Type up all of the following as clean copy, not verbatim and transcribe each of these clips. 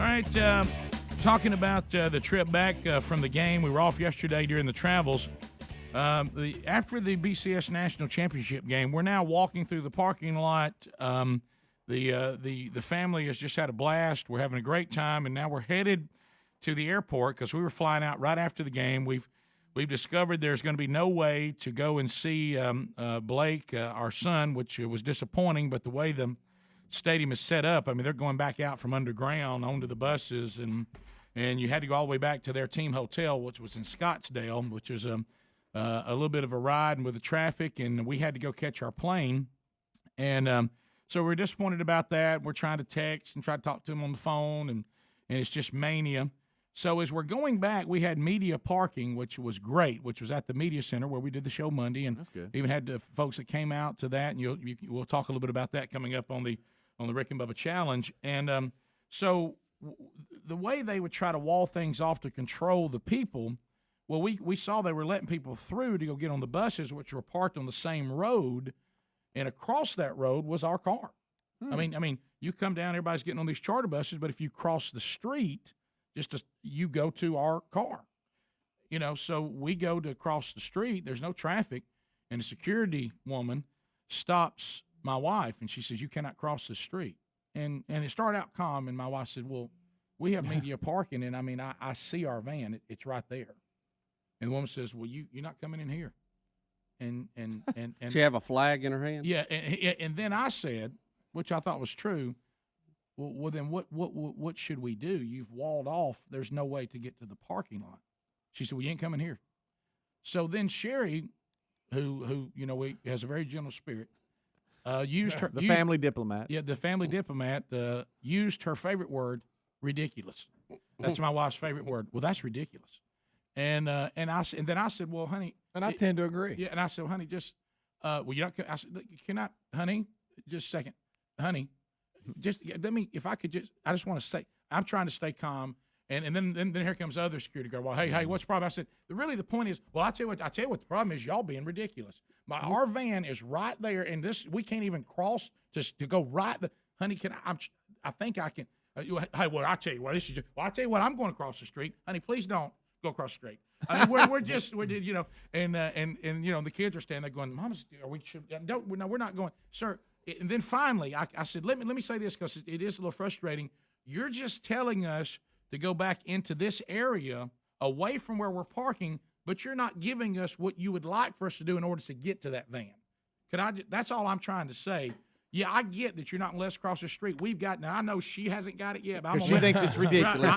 All right, talking about the trip back from the game. We were off yesterday during the travels. After the BCS National Championship game, we're now walking through the parking lot. The family has just had a blast. We're having a great time, and now we're headed to the airport because we were flying out right after the game. We've discovered there's going to be no way to go and see Blake, our son, which was disappointing, but the way the stadium is set up, I mean, they're going back out from underground onto the buses, and you had to go all the way back to their team hotel, which was in Scottsdale, which is a little bit of a ride with the traffic, and we had to go catch our plane. And so we're disappointed about that. We're trying to text and try to talk to them on the phone, and it's just mania. So as we're going back, we had media parking, which was great, which was at the media center where we did the show Monday, and even had folks that came out to that, and we'll talk a little bit about that coming up on the Rick and Bubba Challenge. And so the way they would try to wall things off to control the people, well, we saw they were letting people through to go get on the buses, which were parked on the same road, and across that road was our car. I mean, you come down, everybody's getting on these charter buses, but if you cross the street, you go to our car. So we go to cross the street, there's no traffic, and a security woman stops my wife, and she says, "You cannot cross the street." And it started out calm, and my wife said, "Well, we have media parking, and I mean, I see our van. It's right there." And the woman says, "Well, you're not coming in here." And she have a flag in her hand? Yeah, and then I said, which I thought was true, well then what should we do? You've walled off. There's no way to get to the parking lot. She said, "Well, you ain't coming here." So then Sherry, who has a very gentle spirit, used her family diplomat. Yeah, the family diplomat used her favorite word, ridiculous. That's my wife's favorite word. Well, that's ridiculous. And then I said, "Well, honey," and I tend to agree. Yeah, and I said, "Well, honey, just you not." I said, "You cannot, honey. Just a second, honey. Just let me. If I could just, I just want to say, I'm trying to stay calm." And then here comes the other security guard. "Well, hey, what's the problem?" I said, "Really, the point is, well, I tell you what the problem is. Y'all being ridiculous. Our van is right there, and we can't even cross to go right. Honey, I think I can. Hey, well, I tell you what, I tell you what, I'm going across the street. Honey, please don't go across the street. I mean, we're and the kids are standing there going, Mama's, we're not going, sir." And then finally, I said, let me say this because it is a little frustrating. You're just telling us to go back into this area away from where we're parking, but you're not giving us what you would like for us to do in order to get to that van. That's all I'm trying to say. Yeah, I get that you're not going to let us cross the street. Now I know she hasn't got it yet, but she thinks it's ridiculous.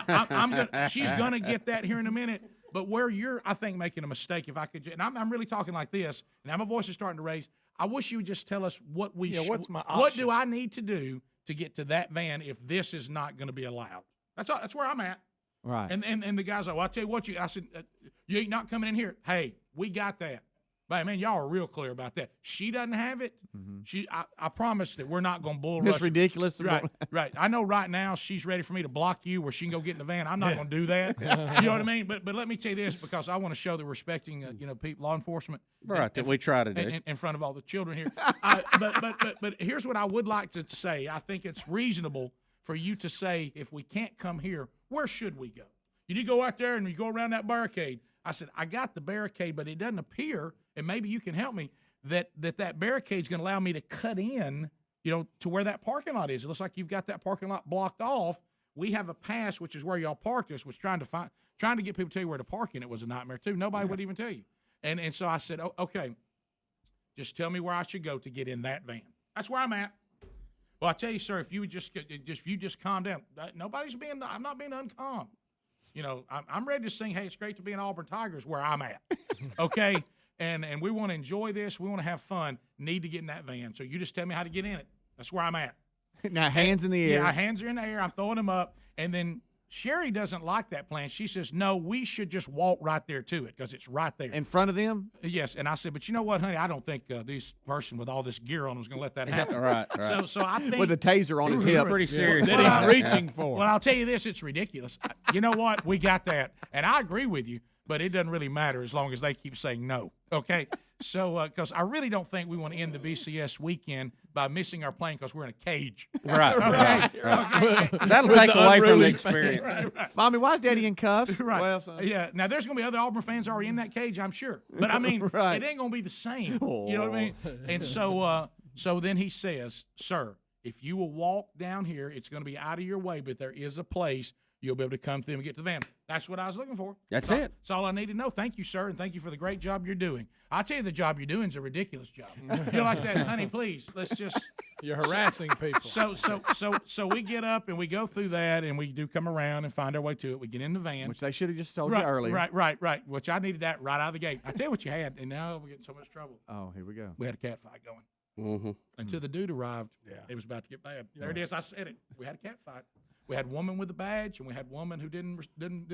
She's going to get that here in a minute. But where you're, I think, making a mistake, if I could, and I'm really talking like this, and now my voice is starting to raise. I wish you would just tell us what what's my option? What do I need to do to get to that van if this is not going to be allowed? That's where I'm at. Right. And the guy's like, "Well, I tell you what, I said, you ain't not coming in here." Hey, we got that. But man, y'all are real clear about that. She doesn't have it. Mm-hmm. I promise that we're not going to bull rush. It's ridiculous. Right. I know right now she's ready for me to block you where she can go get in the van. I'm not going to do that. You know what I mean? But let me tell you this, because I want to show that we're respecting people, law enforcement. Right, that we try to do. In front of all the children here. But here's what I would like to say. I think it's reasonable for you to say, if we can't come here, where should we go? You need to go out there and you go around that barricade. I said, I got the barricade, but it doesn't appear, and maybe you can help me, that barricade's going to allow me to cut in, to where that parking lot is. It looks like you've got that parking lot blocked off. We have a pass, which is where y'all parked us, was trying to get people to tell you where to park, and it was a nightmare too. Nobody would even tell you. And so I said, okay, just tell me where I should go to get in that van. That's where I'm at. Well, I tell you, sir, if you just calm down. I'm not being uncalm. I'm ready to sing, "Hey, it's great to be an Auburn Tigers," where I'm at. Okay? And we want to enjoy this. We want to have fun. Need to get in that van. So you just tell me how to get in it. That's where I'm at. Now, hands in the air. Yeah, hands are in the air. I'm throwing them up. And then Sherry doesn't like that plan. She says, "No, we should just walk right there to it because it's right there." In front of them? Yes. And I said, "But you know what, honey? I don't think this person with all this gear on is going to let that happen." Right. So I think. With a taser on his hip. Pretty serious. That he's reaching for. Well, I'll tell you this, it's ridiculous. You know what? We got that. And I agree with you, but it doesn't really matter as long as they keep saying no. Okay? So, because I really don't think we want to end the BCS weekend by missing our plane because we're in a cage. Right. Okay. That'll take away from the experience. Right. Mommy, why is Daddy in cuffs? Right. Well, son. Yeah. Now, there's going to be other Auburn fans already in that cage, I'm sure. But, I mean, Right. it ain't going to be the same. You know what I mean? And so then he says, sir, if you will walk down here, it's going to be out of your way, but there is a place you'll be able to come through and get to the van. That's what I was looking for. That's it. That's all I need to know. Thank you, sir, and thank you for the great job you're doing. I'll tell you, the job you're doing is a ridiculous job. You're like that, honey, please, let's just. You're harassing people. So we get up and we go through that, and we do come around and find our way to it. We get in the van. Which they should have just told you earlier. Right. Which I needed that right out of the gate. I tell you what you had, and now we're getting so much trouble. Oh, here we go. We had a cat fight going. Mm-hmm. Until the dude arrived, it was about to get bad. There it is. I said it. We had a cat fight. We had a woman with a badge, and we had a woman who didn't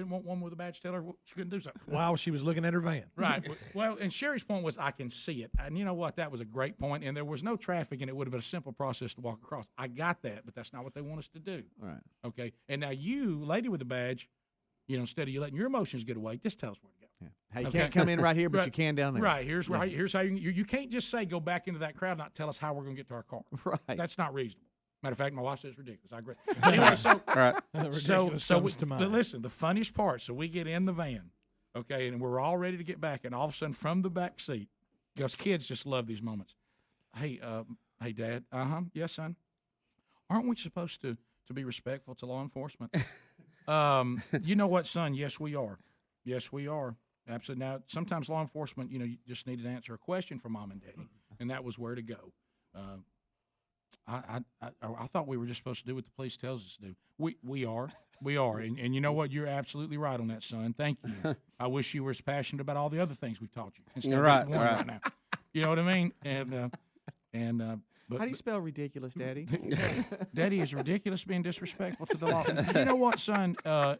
want woman with a badge to tell her she couldn't do something. While she was looking at her van. Right. Well, and Sherry's point was, I can see it. And you know what? That was a great point. And there was no traffic, and it would have been a simple process to walk across. I got that, but that's not what they want us to do. All right. Okay. And now you, lady with the badge, instead of you letting your emotions get away, just tell us where to go. Yeah. Hey, you can't come in right here, but Right. you can down there. Right. Here's how you can't just say go back into that crowd and not tell us how we're going to get to our car. Right. That's not reasonable. Matter of fact, my wife says it's ridiculous. I agree. But anyway, so All right. but listen, the funniest part. So we get in the van, okay, and we're all ready to get back, and all of a sudden from the back seat, because kids just love these moments. Hey, Dad. Yes, son. Aren't we supposed to be respectful to law enforcement? You know what, son? Yes, we are. Yes, we are. Absolutely. Now, sometimes law enforcement, you just need to answer a question from mom and daddy, and that was where to go. I thought we were just supposed to do what the police tells us to do. We are, and you know what? You're absolutely right on that, son. Thank you. I wish you were as passionate about all the other things we've taught you instead of just one right now. You know what I mean? But how do you spell ridiculous, Daddy? Daddy is ridiculous being disrespectful to the law. You know what, son?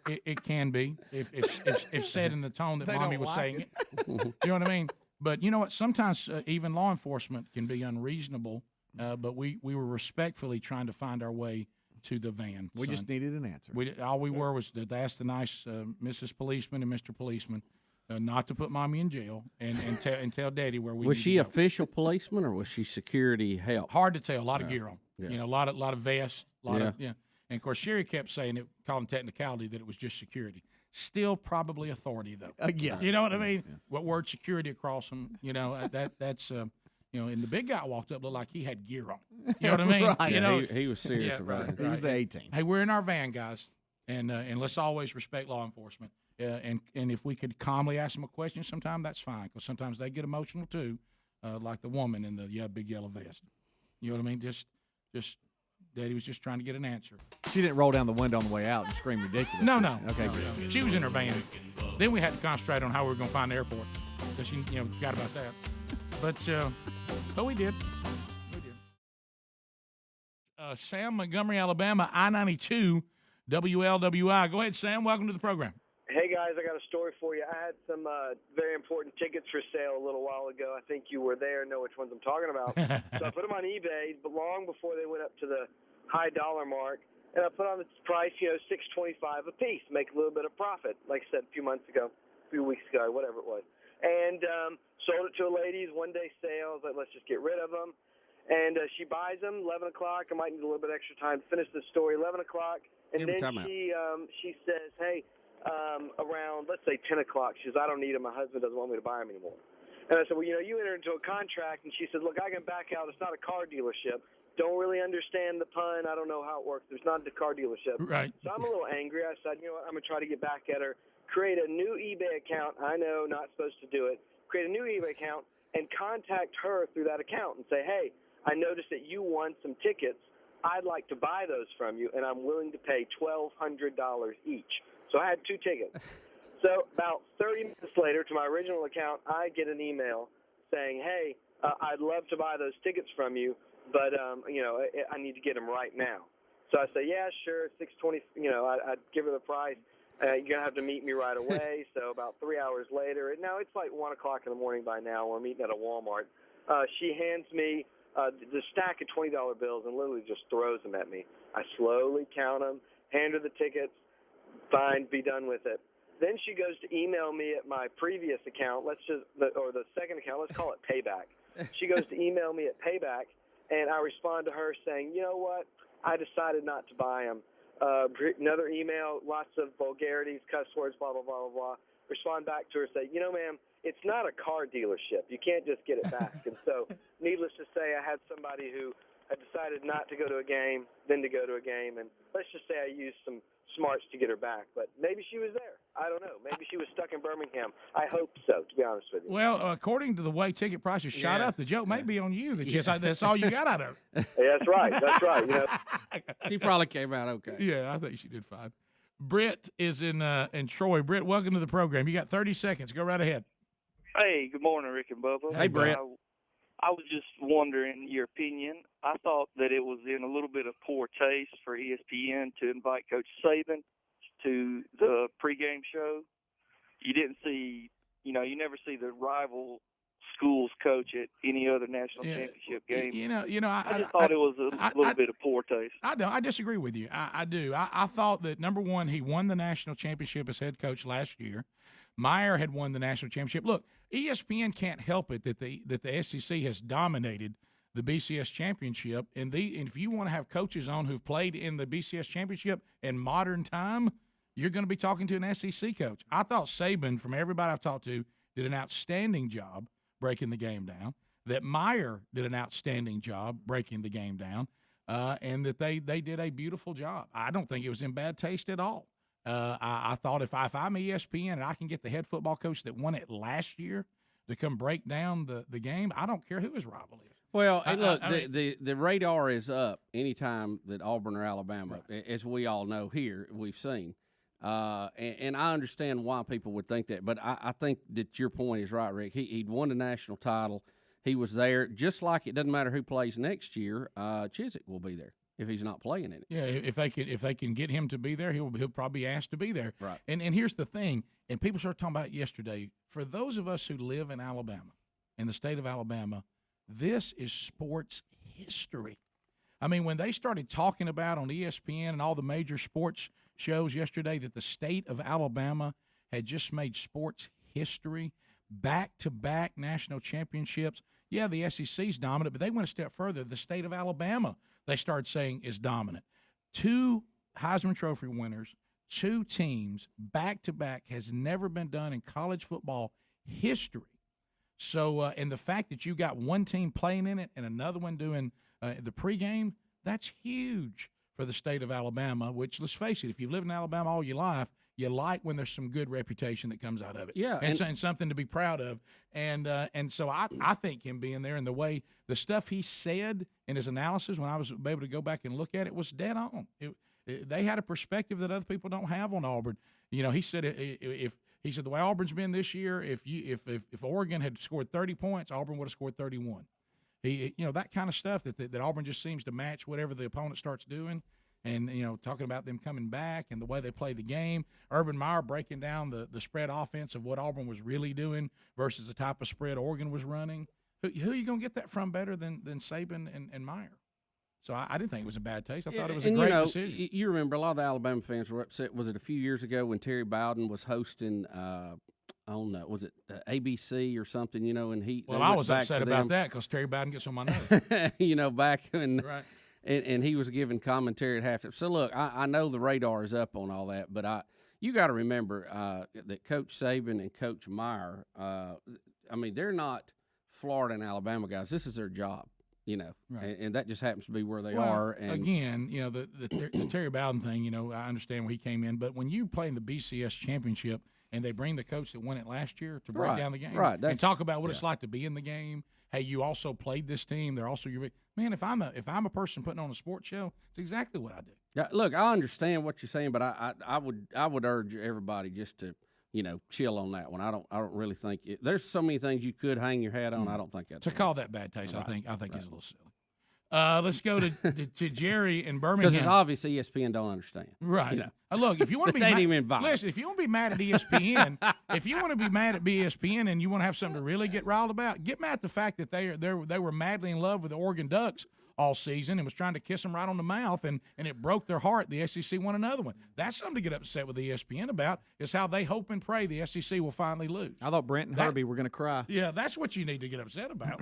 It can be if said in the tone that Mommy was saying it. You know what I mean? But you know what? Sometimes even law enforcement can be unreasonable. But we were respectfully trying to find our way to the van. We just needed an answer. All we were was to ask the nice Mrs. Policeman and Mr. Policeman not to put Mommy in jail and tell Daddy where we. Was she official policeman or was she security help? Hard to tell. A lot of gear on. Yeah. A lot of vests. And of course Sherry kept saying calling technicality that it was just security. Still probably authority though. Yeah. You know what I mean? Yeah. What word security across them? That's. And the big guy walked up, looked like he had gear on. You know what I mean? Right. He was serious about it. He was the 18. Hey, we're in our van, guys, and let's always respect law enforcement. And if we could calmly ask them a question sometime, that's fine, because sometimes they get emotional too, like the woman in the big yellow vest. You know what I mean? Just Daddy was just trying to get an answer. She didn't roll down the window on the way out and scream ridiculous. No. Okay, no, good. no. She was in her van. Then we had to concentrate on how we were going to find the airport, because she forgot about that. But we did. Sam, Montgomery, Alabama, I-92, WLWI. Go ahead, Sam. Welcome to the program. Hey, guys, I got a story for you. I had some very important tickets for sale a little while ago. I think you were there, know which ones I'm talking about. So I put them on eBay, but long before they went up to the high dollar mark, and I put on the price, $6.25 a piece, make a little bit of profit, like I said a few weeks ago, whatever it was. And sold it to a lady's one-day sale. I was like, let's just get rid of them. And she buys them, 11 o'clock. I might need a little bit extra time to finish the story, 11 o'clock. And then she says, hey, around, let's say 10 o'clock, she says, I don't need them. My husband doesn't want me to buy them anymore. And I said, well, you entered into a contract. And she said, look, I can back out. It's not a car dealership. Don't really understand the pun. I don't know how it works. There's not a car dealership. Right. So I'm a little angry. I said, you know what, I'm going to try to get back at her, create a new eBay account. I know, not supposed to do it. Create a new eBay account and contact her through that account and say, hey, I noticed that you won some tickets. I'd like to buy those from you, and I'm willing to pay $1,200 each. So I had 2 tickets. So about 30 minutes later, to my original account, I get an email saying, hey, I'd love to buy those tickets from you, but, I need to get them right now. So I say, yeah, sure, $6.20, I'd give her the price. You're going to have to meet me right away. So about 3 hours later, now it's like 1 o'clock in the morning by now. We're meeting at a Walmart. She hands me the stack of $20 bills and literally just throws them at me. I slowly count them, hand her the tickets, fine, be done with it. Then she goes to email me at my previous account, or the second account, let's call it Payback. She goes to email me at Payback, and I respond to her saying, you know what, I decided not to buy them. Another email, lots of vulgarities, cuss words, blah, blah, blah, blah, blah. Respond back to her, say, you know, ma'am, it's not a car dealership. You can't just get it back. And so, needless to say, I had somebody who had decided not to go to a game, then to go to a game, and let's just say I used some smarts to get her back. But maybe she was there. I don't know. Maybe she was stuck in Birmingham. I hope so, to be honest with you. Well, according to the way ticket prices shot up, the joke may be on you. That's all you got out of it. Yeah, that's right. That's right. You know. She probably came out okay. Yeah, I think she did fine. Britt is in Troy. Britt, welcome to the program. You got 30 seconds. Go right ahead. Hey, good morning, Rick and Bubba. Hey, Brett. I was just wondering your opinion. I thought that it was in a little bit of poor taste for ESPN to invite Coach Saban to the pregame show. You didn't see, you never see the rival schools coach at any other national championship game. I just thought it was a little bit of poor taste. I disagree with you. I do. I thought that, number one, he won the national championship as head coach last year. Meyer had won the national championship. Look, ESPN can't help it that the SEC has dominated the BCS Championship. And if you want to have coaches on who've played in the BCS Championship in modern time, you're going to be talking to an SEC coach. I thought Saban, from everybody I've talked to, did an outstanding job breaking the game down, that Meyer did an outstanding job breaking the game down, and that they did a beautiful job. I don't think it was in bad taste at all. I thought if I'm ESPN and I can get the head football coach that won it last year to come break down the game, I don't care who his rival is. Well, look, the radar is up anytime that Auburn or Alabama, as we all know here, we've seen. And I understand why people would think that, but I think that your point is right, Rick. He'd won the national title. He was there, just like it doesn't matter who plays next year. Chiswick will be there if he's not playing in it. Yeah, if they can get him to be there, he'll probably be asked to be there. Right. And here's the thing, and people started talking about it yesterday. For those of us who live in Alabama, in the state of Alabama, this is sports history. I mean, when they started talking about on ESPN and all the major sports shows yesterday that the state of Alabama had just made sports history, back-to-back national championships. Yeah, the SEC's dominant, but they went a step further. The state of Alabama, they started saying, is dominant. 2 Heisman Trophy winners, 2 teams, back-to-back, has never been done in college football history. So, and the fact that you got one team playing in it and another one doing the pregame, that's huge for the state of Alabama, which, let's face it, if you've lived in Alabama all your life, you like when there's some good reputation that comes out of it. Yeah. And something to be proud of. And so I think him being there and the way the stuff he said in his analysis when I was able to go back and look at it was dead on. They had a perspective that other people don't have on Auburn. He said the way Auburn's been this year, if Oregon had scored 30 points, Auburn would have scored 31. That kind of stuff that Auburn just seems to match whatever the opponent starts doing. And, talking about them coming back and the way they play the game. Urban Meyer breaking down the spread offense of what Auburn was really doing versus the type of spread Oregon was running. Who are you going to get that from better than Saban and Meyer? So I didn't think it was a bad taste. I thought it was a great decision. You remember a lot of the Alabama fans were upset. Was it a few years ago when Terry Bowden was hosting was it ABC or something, and he – Well, I was upset about that because Terry Bowden gets on my nerves. Back when right. – And he was giving commentary at halftime. So, look, I know the radar is up on all that, but you got to remember that Coach Saban and Coach Meyer, they're not Florida and Alabama guys. This is their job, right. and that just happens to be where they are. And again, the Terry Bowden thing, I understand when he came in, but when you play in the BCS Championship and they bring the coach that won it last year to break down the game and talk about what it's like to be in the game. Hey, you also played this team. They're also your man. If I'm a person putting on a sports show, it's exactly what I do. Yeah, look, I understand what you're saying, but I would urge everybody just to chill on that one. I don't really think there's so many things you could hang your hat on. I don't think that's to call that bad taste. Right. I think it's a little silly. Let's go to Jerry in Birmingham. Because it's obvious ESPN don't understand. Right. Look, if you want to be listen, if you want to be mad at ESPN, if you want to be mad at ESPN and you want to have something to really get riled about, get mad at the fact that they were madly in love with the Oregon Ducks all season and was trying to kiss them right on the mouth, and it broke their heart. The SEC won another one. That's something to get upset with ESPN about, is how they hope and pray the SEC will finally lose. I thought Brent and Herbie were going to cry. Yeah, that's what you need to get upset about.